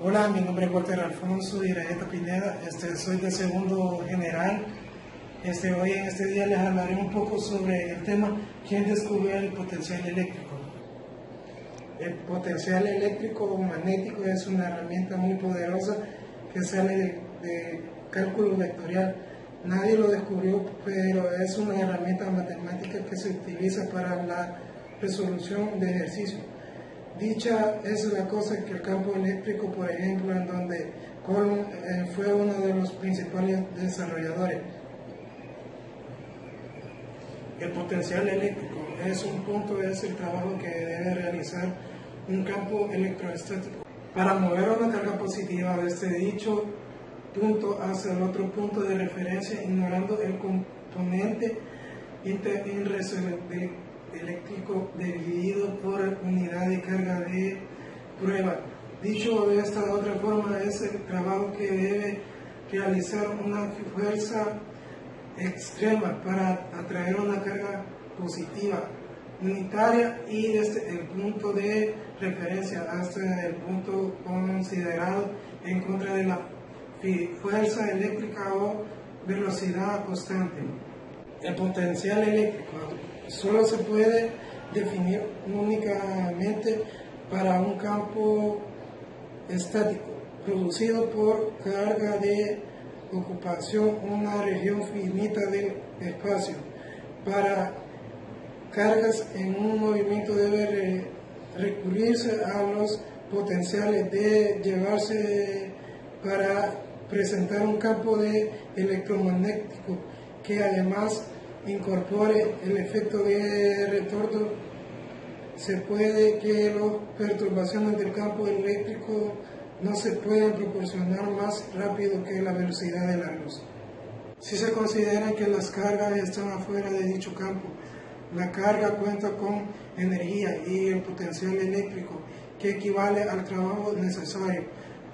Hola, mi nombre es Walter Alfonso Iraeta Pineda, soy de segundo general. Hoy en este día les hablaré un poco sobre el tema ¿quién descubrió el potencial eléctrico? El potencial eléctrico o magnético es una herramienta muy poderosa que sale de cálculo vectorial. Nadie lo descubrió, pero es una herramienta matemática que se utiliza para la resolución de ejercicios. Dicha es la cosa que el campo eléctrico, por ejemplo, en donde Coulomb fue uno de los principales desarrolladores. El potencial eléctrico es el trabajo que debe realizar un campo electrostático para mover una carga positiva desde dicho punto hacia el otro punto de referencia, ignorando el componente eléctrico dividido por unidad de carga de prueba. Dicho de esta otra forma, es el trabajo que debe realizar una fuerza extrema para atraer una carga positiva unitaria y desde el punto de referencia hasta el punto considerado en contra de la fuerza eléctrica o velocidad constante. El potencial eléctrico solo se puede definir únicamente para un campo estático producido por carga de ocupación una región finita del espacio. Para cargas en un movimiento debe recurrirse a los potenciales de llevarse para presentar un campo electromagnético que además incorpore el efecto de retorno. Se puede que las perturbaciones del campo eléctrico no se pueden proporcionar más rápido que la velocidad de la luz. Si se considera que las cargas están afuera de dicho campo, la carga cuenta con energía y el potencial eléctrico que equivale al trabajo necesario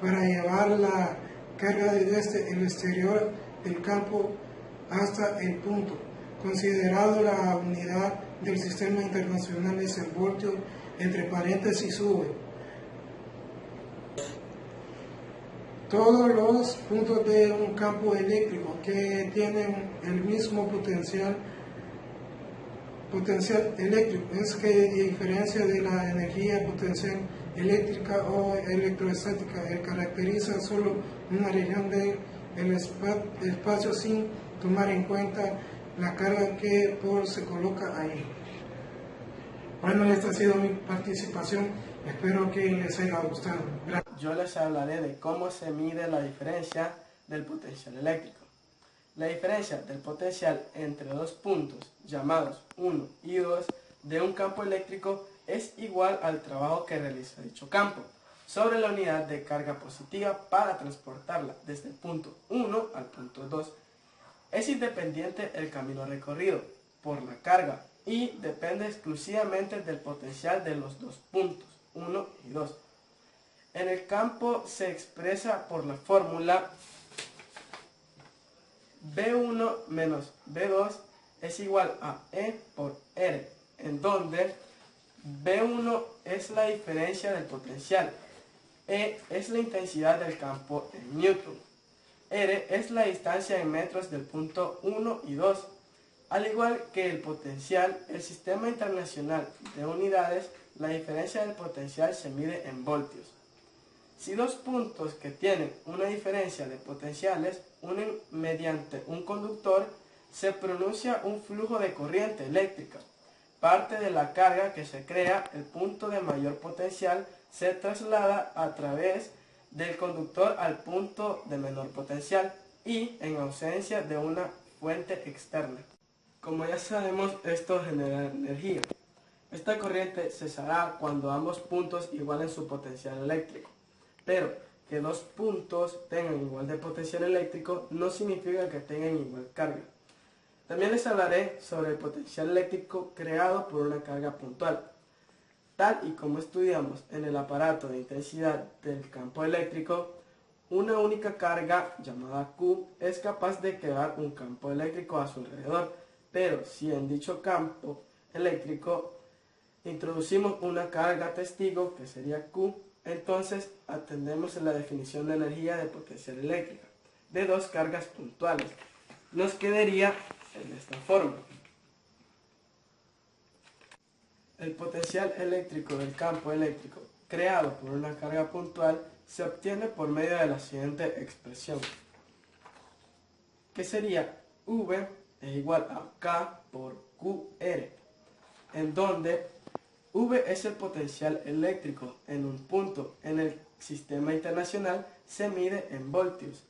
para llevar la carga desde el exterior del campo hasta el punto. Considerado la unidad del sistema internacional es el voltio, entre paréntesis V. Todos los puntos de un campo eléctrico que tienen el mismo potencial eléctrico es que diferencia de la energía potencial eléctrica o electroestática caracteriza solo una región del espacio sin tomar en cuenta la carga que se coloca ahí. Bueno, esta ha sido mi participación, espero que les haya gustado. Gracias. Yo les hablaré de cómo se mide la diferencia del potencial eléctrico. La diferencia del potencial entre dos puntos, llamados 1 y 2, de un campo eléctrico es igual al trabajo que realiza dicho campo sobre la unidad de carga positiva para transportarla desde el punto 1 al punto 2. Es independiente el camino recorrido por la carga y depende exclusivamente del potencial de los dos puntos, 1 y 2. En el campo se expresa por la fórmula B1 menos B2 es igual a E por R, en donde B1 es la diferencia del potencial, E es la intensidad del campo en newton, R es la distancia en metros del punto 1 y 2. Al igual que el potencial, el sistema internacional de unidades, la diferencia del potencial se mide en voltios. Si dos puntos que tienen una diferencia de potenciales unen mediante un conductor, se pronuncia un flujo de corriente eléctrica. Parte de la carga que se crea, el punto de mayor potencial, se traslada a través del conductor al punto de menor potencial y en ausencia de una fuente externa. Como ya sabemos, esto genera energía. Esta corriente cesará cuando ambos puntos igualen su potencial eléctrico. Pero que dos puntos tengan igual de potencial eléctrico no significa que tengan igual carga. También les hablaré sobre el potencial eléctrico creado por una carga puntual. Tal y como estudiamos en el aparato de intensidad del campo eléctrico, una única carga, llamada Q, es capaz de crear un campo eléctrico a su alrededor, pero si en dicho campo eléctrico introducimos una carga testigo, que sería Q, Entonces, atendemos a la definición de energía de potencial eléctrica de dos cargas puntuales. Nos quedaría en esta forma. El potencial eléctrico del campo eléctrico creado por una carga puntual se obtiene por medio de la siguiente expresión, que sería V es igual a K por QR, en donde V es el potencial eléctrico en un punto en el sistema internacional, se mide en voltios.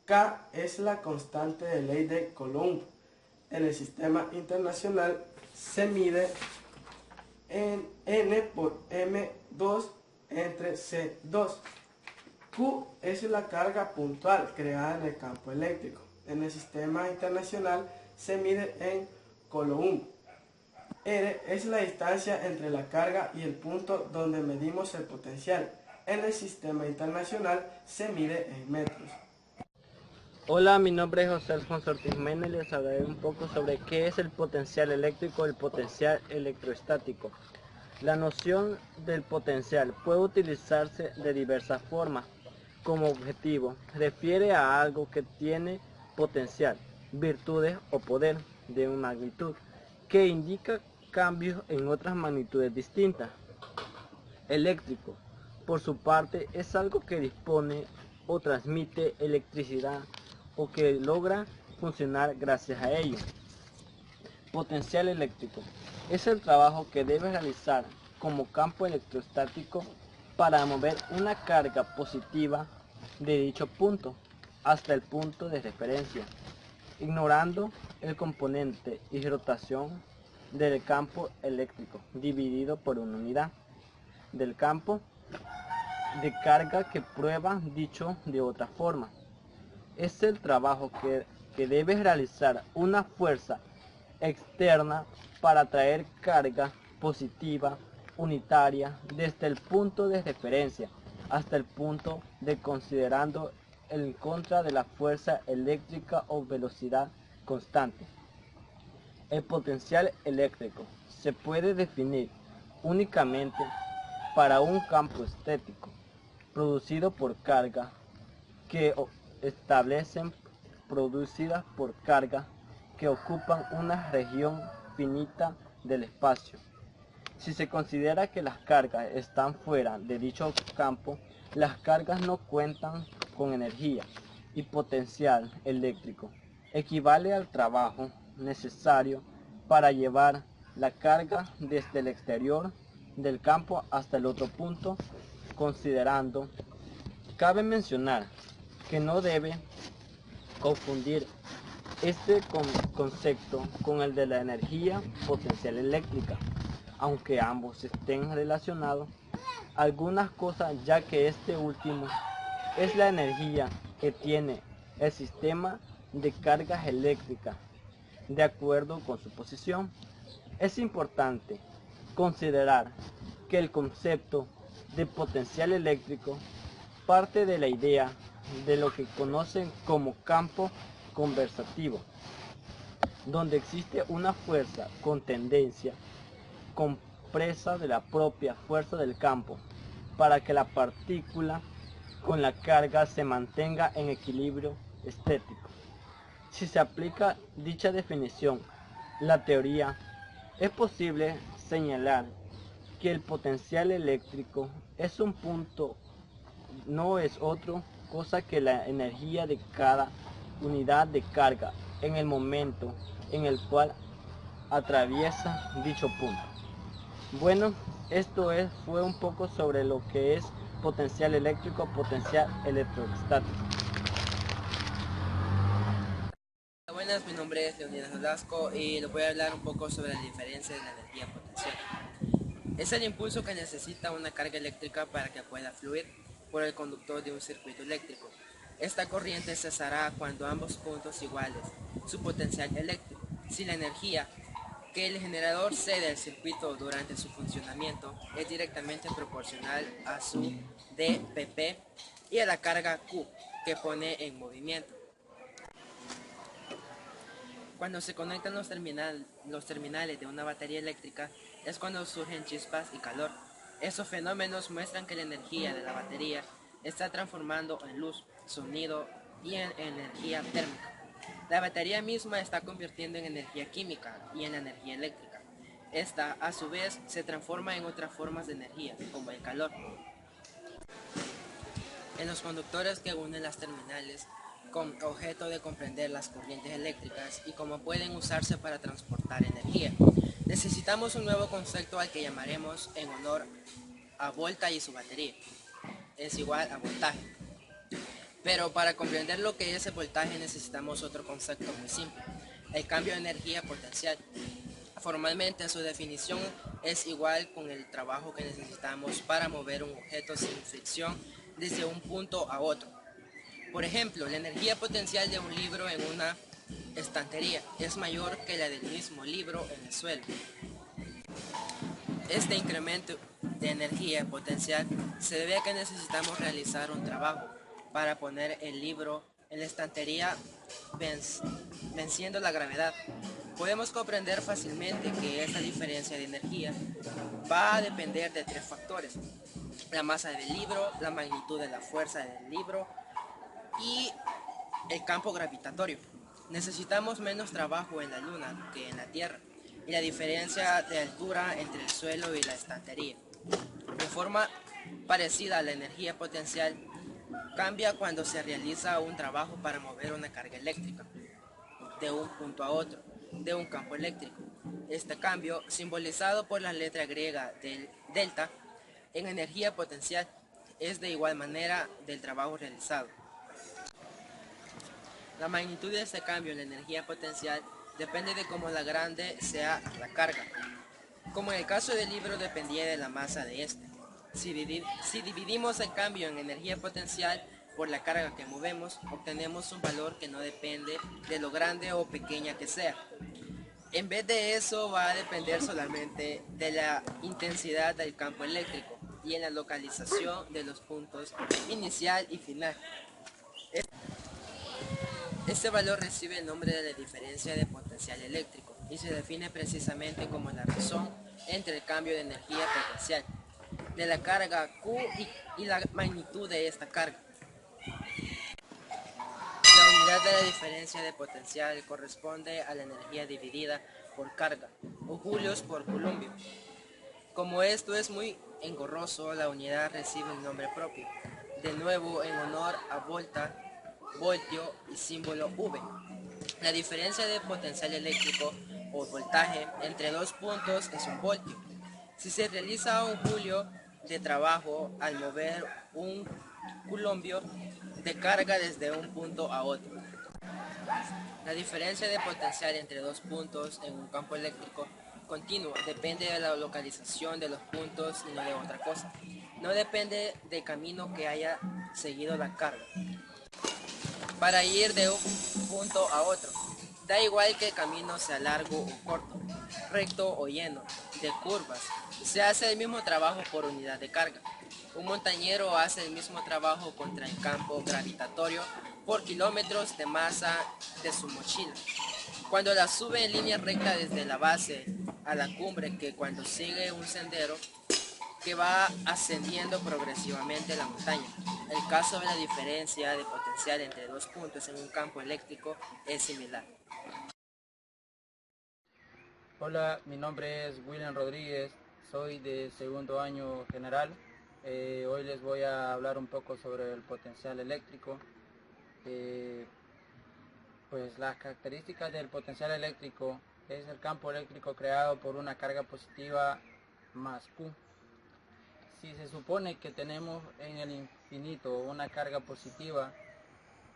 K es la constante de ley de Coulomb en el sistema internacional, se mide en N por M2 entre C2. Q es la carga puntual creada en el campo eléctrico. En el sistema internacional se mide en Coulomb. R es la distancia entre la carga y el punto donde medimos el potencial. En el sistema internacional se mide en metros. Hola, mi nombre es José Alfonso Ortiz Mena y les hablaré un poco sobre qué es el potencial eléctrico y el potencial electrostático. La noción del potencial puede utilizarse de diversas formas. Como objetivo, refiere a algo que tiene potencial, virtudes o poder de una magnitud, que indica cambios en otras magnitudes distintas. Eléctrico, por su parte, es algo que dispone o transmite electricidad o que logra funcionar gracias a ello. Potencial eléctrico es el trabajo que debe realizar como campo electrostático para mover una carga positiva de dicho punto hasta el punto de referencia, ignorando el componente y rotación del campo eléctrico dividido por una unidad del campo de carga que prueba dicho de otra forma. Es el trabajo que debe realizar una fuerza externa para traer carga positiva unitaria desde el punto de referencia hasta el punto de considerando en contra de la fuerza eléctrica o velocidad constante. El potencial eléctrico se puede definir únicamente para un campo estético producido por carga que establecen producidas por carga que ocupan una región finita del espacio. Si se considera que las cargas están fuera de dicho campo, las cargas no cuentan con energía y potencial eléctrico. Equivale al trabajo necesario para llevar la carga desde el exterior del campo hasta el otro punto, considerando. Cabe mencionar que no debe confundir este concepto con el de la energía potencial eléctrica, aunque ambos estén relacionados algunas cosas, ya que este último es la energía que tiene el sistema de cargas eléctricas de acuerdo con su posición. Es importante considerar que el concepto de potencial eléctrico parte de la idea de lo que conocen como campo conversativo, donde existe una fuerza con tendencia compresa de la propia fuerza del campo para que la partícula con la carga se mantenga en equilibrio estético. Si se aplica dicha definición, la teoría, es posible señalar que el potencial eléctrico es un punto, no es otra cosa que la energía de cada unidad de carga en el momento en el cual atraviesa dicho punto. Bueno, fue un poco sobre lo que es potencial eléctrico, potencial electrostático. Buenas, mi nombre es Leonidas Nolasco y les voy a hablar un poco sobre la diferencia de la energía potencial. Es el impulso que necesita una carga eléctrica para que pueda fluir por el conductor de un circuito eléctrico. Esta corriente cesará cuando ambos puntos iguales su potencial eléctrico. Si la energía que el generador cede al circuito durante su funcionamiento es directamente proporcional a su dPp y a la carga Q que pone en movimiento. Cuando se conectan los terminales de una batería eléctrica es cuando surgen chispas y calor. Esos fenómenos muestran que la energía de la batería está transformando en luz, sonido y en energía térmica. La batería misma está convirtiendo en energía química y en energía eléctrica. Esta, a su vez, se transforma en otras formas de energía, como el calor. En los conductores que unen las terminales, con objeto de comprender las corrientes eléctricas y cómo pueden usarse para transportar energía, necesitamos un nuevo concepto al que llamaremos en honor a volta y su batería. Es igual a voltaje. Pero para comprender lo que es el voltaje necesitamos otro concepto muy simple, el cambio de energía potencial. Formalmente su definición es igual con el trabajo que necesitamos para mover un objeto sin fricción desde un punto a otro. Por ejemplo, la energía potencial de un libro en una estantería es mayor que la del mismo libro en el suelo. Este incremento de energía potencial se debe a que necesitamos realizar un trabajo para poner el libro en la estantería venciendo la gravedad. Podemos comprender fácilmente que esta diferencia de energía va a depender de tres factores: la masa del libro, la magnitud de la fuerza del libro y el campo gravitatorio. Necesitamos menos trabajo en la Luna que en la Tierra, y la diferencia de altura entre el suelo y la estantería. De forma parecida, la energía potencial cambia cuando se realiza un trabajo para mover una carga eléctrica de un punto a otro de un campo eléctrico. Este cambio, simbolizado por la letra griega del delta, en energía potencial, es de igual manera del trabajo realizado. La magnitud de este cambio en la energía potencial depende de cómo la grande sea la carga. Como en el caso del libro dependía de la masa de este. Si dividimos el cambio en energía potencial por la carga que movemos, obtenemos un valor que no depende de lo grande o pequeña que sea. En vez de eso, va a depender solamente de la intensidad del campo eléctrico y en la localización de los puntos inicial y final. Este valor recibe el nombre de la diferencia de potencial eléctrico y se define precisamente como la razón entre el cambio de energía potencial de la carga Q y la magnitud de esta carga. La unidad de la diferencia de potencial corresponde a la energía dividida por carga, o julios por columbio. Como esto es muy engorroso, la unidad recibe un nombre propio, de nuevo en honor a volta, voltio y símbolo V. La diferencia de potencial eléctrico o voltaje entre dos puntos es un voltio. Si se realiza un julio de trabajo al mover un columbio de carga desde un punto a otro. La diferencia de potencial entre dos puntos en un campo eléctrico continuo depende de la localización de los puntos y no de otra cosa. No depende del camino que haya seguido la carga para ir de un punto a otro. Da igual que el camino sea largo o corto, recto o lleno de curvas. Se hace el mismo trabajo por unidad de carga. Un montañero hace el mismo trabajo contra el campo gravitatorio por kilómetros de masa de su mochila. Cuando la sube en línea recta desde la base a la cumbre, que cuando sigue un sendero que va ascendiendo progresivamente la montaña. El caso de la diferencia de potencial entre dos puntos en un campo eléctrico es similar. Hola, mi nombre es William Rodríguez, soy de segundo año general. Hoy les voy a hablar un poco sobre el potencial eléctrico. Pues las características del potencial eléctrico es el campo eléctrico creado por una carga positiva más Q. Si se supone que tenemos en el infinito una carga positiva,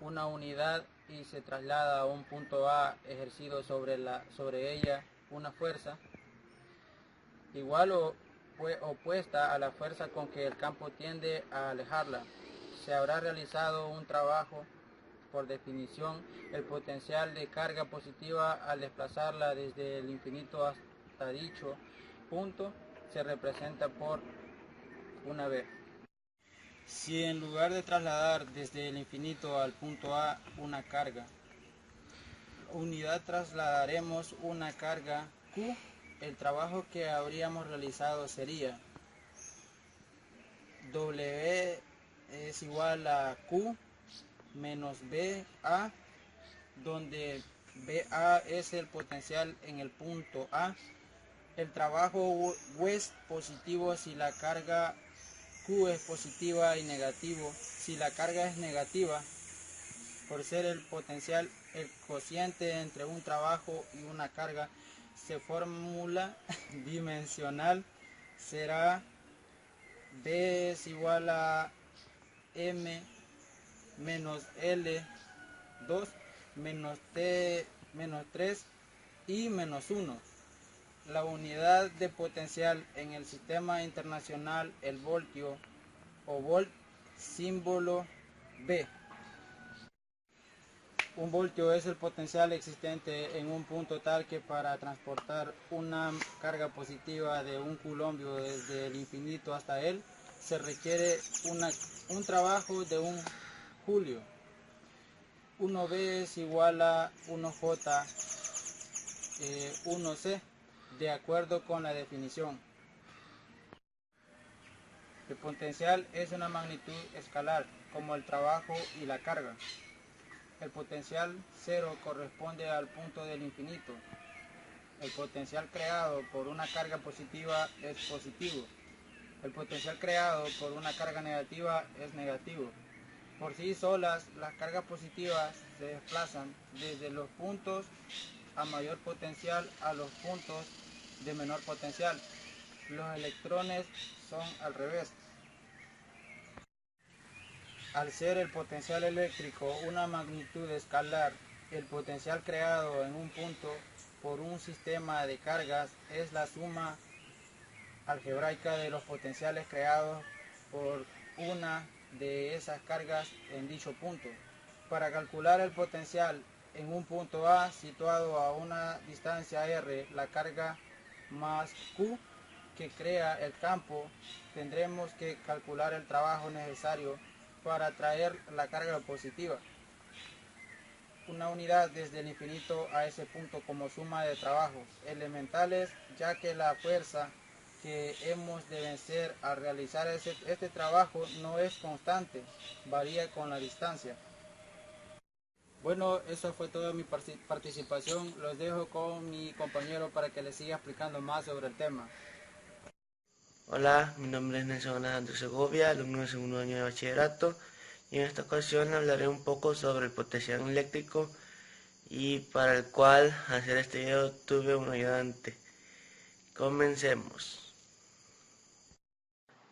una unidad, y se traslada a un punto A ejercido sobre ella una fuerza igual o opuesta a la fuerza con que el campo tiende a alejarla, se habrá realizado un trabajo. Por definición, el potencial de carga positiva al desplazarla desde el infinito hasta dicho punto se representa por una B. Si en lugar de trasladar desde el infinito al punto A una carga, unidad trasladaremos una carga Q, el trabajo que habríamos realizado sería W es igual a Q menos BA, donde BA es el potencial en el punto A. El trabajo U es positivo si la carga Q es positiva y negativo si la carga es negativa. Por ser el potencial el cociente entre un trabajo y una carga, se fórmula dimensional será B es igual a M menos L2 menos T menos 3 y menos 1. La unidad de potencial en el sistema internacional, el voltio o volt, símbolo B. Un voltio es el potencial existente en un punto tal que para transportar una carga positiva de un coulombio desde el infinito hasta él, se requiere un trabajo de un julio. 1B es igual a 1J 1C, de acuerdo con la definición. El potencial es una magnitud escalar, como el trabajo y la carga. El potencial cero corresponde al punto del infinito. El potencial creado por una carga positiva es positivo. El potencial creado por una carga negativa es negativo. Por sí solas, las cargas positivas se desplazan desde los puntos a mayor potencial a los puntos de menor potencial. Los electrones son al revés. Al ser el potencial eléctrico una magnitud escalar, el potencial creado en un punto por un sistema de cargas es la suma algebraica de los potenciales creados por una de esas cargas en dicho punto. Para calcular el potencial en un punto A situado a una distancia r, la carga más Q que crea el campo, tendremos que calcular el trabajo necesario para atraer la carga positiva. Una unidad desde el infinito a ese punto como suma de trabajos elementales, ya que la fuerza que hemos de vencer al realizar este trabajo no es constante, varía con la distancia. Bueno, eso fue toda mi participación. Los dejo con mi compañero para que les siga explicando más sobre el tema. Hola, mi nombre es Nelson Alejandro Segovia, alumno de segundo año de bachillerato, y en esta ocasión hablaré un poco sobre el potencial eléctrico, y para el cual hacer este video tuve un ayudante. Comencemos.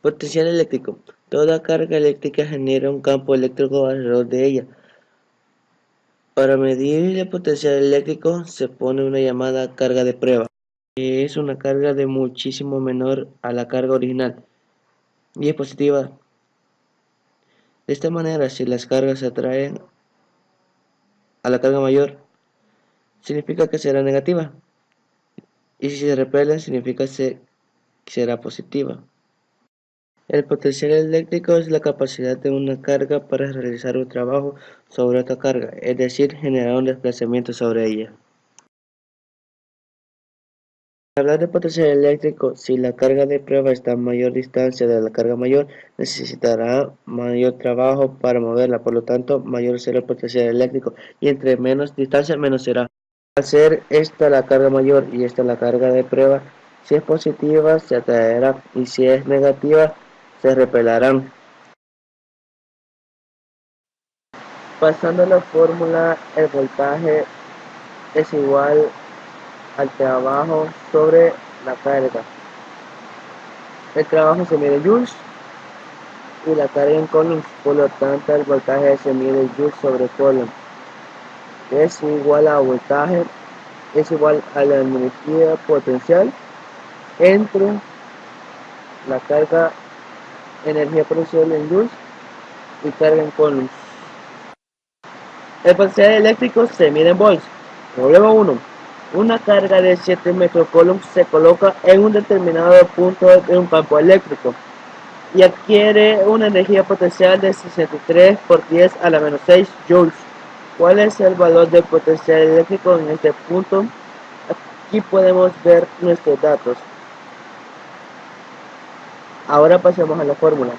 Potencial eléctrico. Toda carga eléctrica genera un campo eléctrico alrededor de ella. Para medir el potencial eléctrico se pone una llamada carga de prueba, que es una carga de muchísimo menor a la carga original y es positiva. De esta manera, si las cargas se atraen a la carga mayor, significa que será negativa, y si se repelen, significa que será positiva. El potencial eléctrico es la capacidad de una carga para realizar un trabajo sobre otra carga, es decir, generar un desplazamiento sobre ella. Al hablar de potencial eléctrico, si la carga de prueba está a mayor distancia de la carga mayor, necesitará mayor trabajo para moverla, por lo tanto, mayor será el potencial eléctrico, y entre menos distancia, menos será. Al ser esta la carga mayor y esta la carga de prueba, si es positiva, se atraerá, y si es negativa, se repelarán. Pasando a la fórmula, el voltaje es igual al trabajo sobre la carga. El trabajo se mide en joules y la carga en coulombs, por lo tanto el voltaje se mide en joules sobre coulomb. Es igual a voltaje, es igual a la energía potencial entre la carga, energía potencial en joules y carga en coulombs. El potencial eléctrico se mide en volts. Problema 1. Una carga de 7 microcoulombs se coloca en un determinado punto de un campo eléctrico y adquiere una energía potencial de 63 por 10 a la menos 6 joules. ¿Cuál es el valor del potencial eléctrico en este punto? Aquí podemos ver nuestros datos. Ahora pasemos a la fórmula.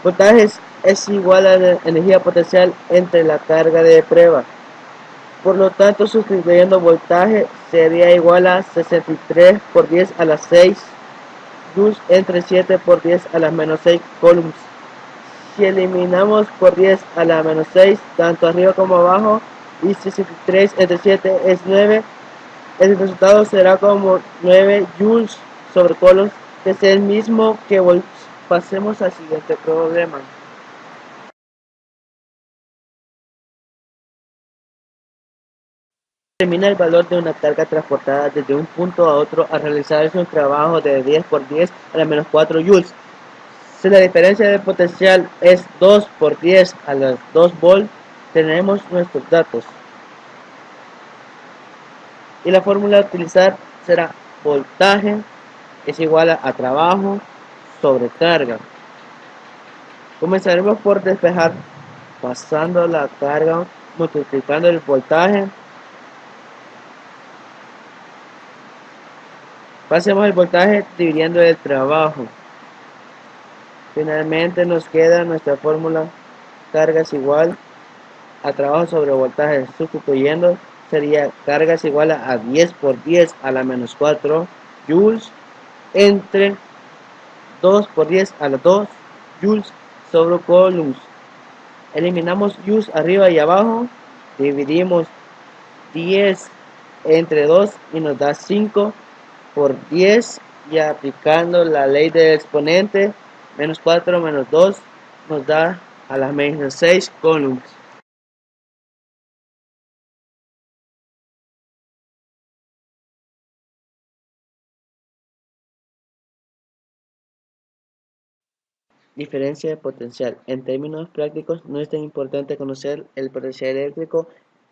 Voltaje es igual a la energía potencial entre la carga de prueba. Por lo tanto, sustituyendo voltaje sería igual a 63 por 10 a la 6 joules entre 7 por 10 a la menos 6 coulombs. Si eliminamos por 10 a la menos 6, tanto arriba como abajo, y 63 entre 7 es 9, el resultado será como 9 joules sobre coulombs, que es el mismo que volts. Pasemos al siguiente problema. Determina el valor de una carga transportada desde un punto a otro al realizar un trabajo de 10 por 10 a la menos 4 joules. Si la diferencia de potencial es 2 por 10 a las 2 volts, tenemos nuestros datos. Y la fórmula a utilizar será voltaje es igual a trabajo sobre carga. Comenzaremos por despejar pasando la carga multiplicando el voltaje. Pasemos el voltaje dividiendo el trabajo. Finalmente nos queda nuestra fórmula carga es igual a trabajo sobre voltaje. Sustituyendo sería carga es igual a 10 por 10 a la menos 4 joules entre 2 por 10 a la 2 joules sobre coulombs. Eliminamos joules arriba y abajo. Dividimos 10 entre 2 y nos da 5 por 10, y aplicando la ley del exponente, menos 4 menos 2 nos da a la menos 6 coulombs. Diferencia de potencial. En términos prácticos, no es tan importante conocer el potencial eléctrico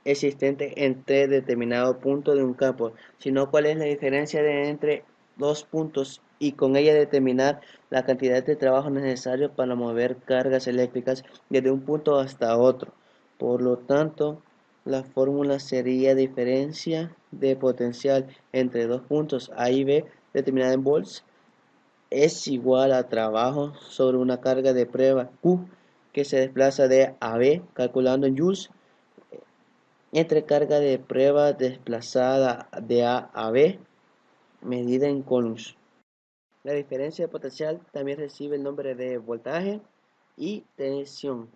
existente entre determinado punto de un campo, sino cuál es la diferencia entre dos puntos y con ella determinar la cantidad de trabajo necesario para mover cargas eléctricas desde un punto hasta otro. Por lo tanto, la fórmula sería diferencia de potencial entre dos puntos A y B determinada en volts es igual a trabajo sobre una carga de prueba Q que se desplaza de A a B calculando en joules entre carga de prueba desplazada de A a B medida en coulombs. La diferencia de potencial también recibe el nombre de voltaje y tensión.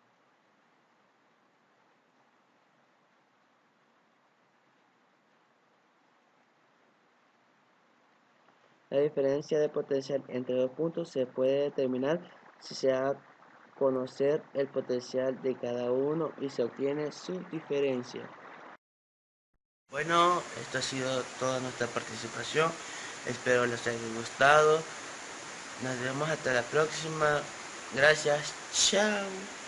La diferencia de potencial entre dos puntos se puede determinar si se da a conocer el potencial de cada uno y se obtiene su diferencia. Bueno, esto ha sido toda nuestra participación. Espero les haya gustado. Nos vemos hasta la próxima. Gracias. Chao.